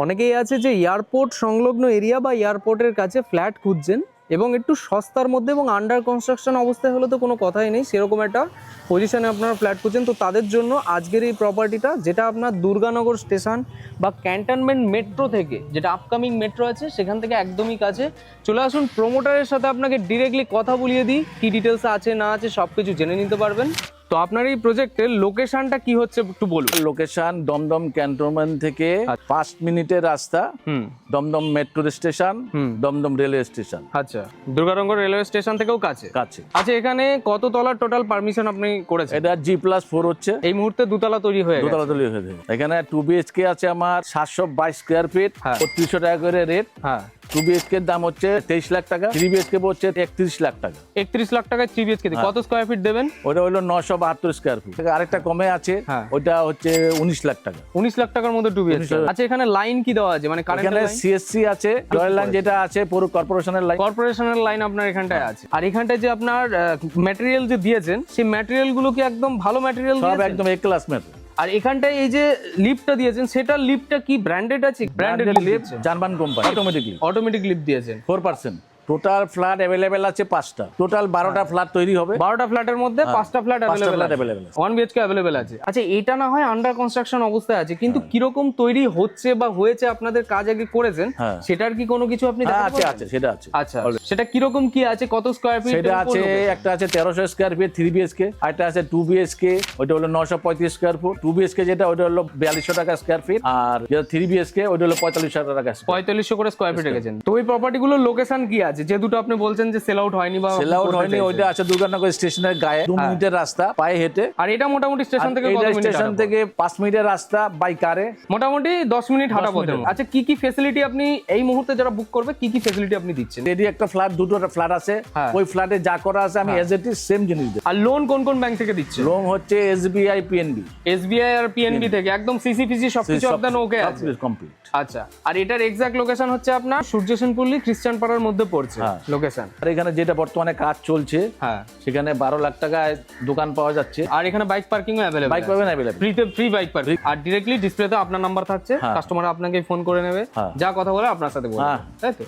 অনেকেই আছে যে এয়ারপোর্ট সংলগ্ন এরিয়া বা এয়ারপোর্টের কাছে ফ্ল্যাট খুঁজছেন এবং একটু সস্তার মধ্যে এবং আন্ডার কনস্ট্রাকশন অবস্থায় হলে তো কোনো কথাই নেই, সেরকম একটা পজিশনে আপনারা ফ্ল্যাট খুঁজছেন। তো তাদের জন্য আজকের এই প্রপার্টিটা, যেটা আপনার দুর্গানগর স্টেশন বা ক্যান্টনমেন্ট মেট্রো থেকে, যেটা আপকামিং মেট্রো আছে সেখান থেকে একদমই কাছে। চলে আসুন, প্রোমোটারের সাথে আপনাকে ডিরেক্টলি কথা বলিয়ে দিই, কী ডিটেলস আছে না আছে সব কিছু জেনে নিতে পারবেন। তো আপনার এই প্রজেক্টের লোকেশনটা কি হচ্ছে একটু বলুন। লোকেশন দমদম ক্যান্টনমেন্ট থেকে 5 মিনিটের রাস্তা, Dumdum metro station, Dumdum railway station. আচ্ছা, দুর্গানগর রেলওয়ে স্টেশন থেকেও কাছে। আচ্ছা, এখানে কত তলার টোটাল পারমিশন আপনি করেছেন? এটা G+4 হচ্ছে। এই মুহূর্তে দুতলা তৈরি হয়ে গেছে। দুতলা তৈরি হয়েছে। এখানে 2 BHK আছে আমার 722 স্কয়ার ফিট, 300 টাকা করে রেট। হ্যাঁ, 2 BHK এর দাম হচ্ছে 23 লাখ টাকা, 3 BHK হচ্ছে 31 লাখ টাকা। 31 লাখ টাকায় 3 BHK কত স্কয়ার ফিট দেবেন? ওটা হলো 972 স্কয়ার ফিট। আরেকটা কমে আছে, ওটা হচ্ছে 19 লাখ টাকা। 19 লাখ টাকার মধ্যে 2 BHK। আচ্ছা, এখানে লাইন কি দেওয়া আছে? মানে কারেন্টের লাইন? CSC আছে, জয়েন্ট লাইন যেটা আছে পুরো কর্পোরেশনের লাইন। কর্পোরেশনের লাইন আপনার এখানটায় আছে। আর এখানটায় যে আপনার ম্যাটেরিয়াল যে দিয়েছেন, সেই ম্যাটেরিয়াল গুলো কি একদম ভালো ম্যাটেরিয়াল দিয়েছেন? সব একদম A ক্লাস ম্যাটেরিয়াল। আর এখানটায় এই যে লিফটটা দিয়েছেন, সেটা লিফটটা কি ব্র্যান্ডেড আছে? Branded lift, German company, automatic lift দিয়েছেন। 4%। টোটাল ফ্ল্যাট अवेलेबल আছে 5টা। টোটাল 12টা ফ্ল্যাট তৈরি হবে। 12টা ফ্ল্যাটের মধ্যে 5টা ফ্ল্যাট अवेलेबल আছে। 1 BHK अवेलेबल আছে। আচ্ছা, এটা না হয় আন্ডার কনস্ট্রাকশন অবস্থায় আছে, কিন্তু কি রকম তৈরি হচ্ছে বা হয়েছে, আপনাদের কাজ আগে করেছেন, সেটার কি কোনো কিছু আপনি দেখাতে পারবেন? আছে, সেটা আছে। আচ্ছা, সেটা কি রকম কি আছে, কত স্কয়ার ফিট? সেটা আছে, একটা আছে 1300 স্কয়ার ফিট 3 BHK, আরেকটা আছে 2 BHK, ওটা হলো 935 স্কয়ার ফুট। 2 BHK যেটা ওটা হলো 4200 টাকা স্কয়ার ফিট, আর যেটা 3 BHK ওটা হলো 4500 টাকা। 4500 করে স্কয়ার ফিট রেখেছেন। তো এই প্রপার্টিগুলোর লোকেশন কি আছে, যে দুটো আপনি বলছেন যে সেল আউট হয়নি বা সেল আউট হয়নি? ওইটা আছে দুর্গানগর স্টেশনের গায়ে, 2 মিনিটের রাস্তা পায়ে হেঁটে। আর এটা মোটামুটি স্টেশন থেকে কত মিনিট? স্টেশন থেকে 5 মিনিটের রাস্তা বাই কারে, মোটামুটি 10 মিনিট হাঁটা পথে। আচ্ছা, কি কি ফ্যাসিলিটি আপনি এই মুহূর্তে যারা বুক করবে, কি কি ফ্যাসিলিটি আপনি দিচ্ছেন? রেডি একটা ফ্ল্যাট, দুটো ফ্ল্যাট আছে, ওই ফ্ল্যাটে যা করা আছে আমি এজ ইট ইজ সেম জিনিস দিই। আর লোন কোন কোন ব্যাংক থেকে দিচ্ছে? লোন হচ্ছে SBI, PNB। SBI আর PNB থেকে একদম সিসিপিসি সবকিছু আপনার ওকে আছে, কমপ্লিট। আচ্ছা, আর এটার এক্সাক্ট লোকেশন হচ্ছে আপনার সূর্যসেনপল্লী খ্রিস্টান পাড়ার মধ্যে পড়ছে লোকেশন। আর এখানে যেটা বর্তমানে কাজ চলছে, সেখানে 12 লাখ টাকায় দোকান পাওয়া যাচ্ছে। আর এখানে বাইক পার্কিং অ্যাভেলেবল, বাইক পাবেন অ্যাভেলেবল, ফ্রি বাইক পার্কিং। আর ডিরেক্টলি ডিসপ্লেতে আপনার নাম্বার থাকছে, কাস্টমার আপনাকে ফোন করে নেবে, যা কথা বলে আপনার সাথে বলবে, তাই তো?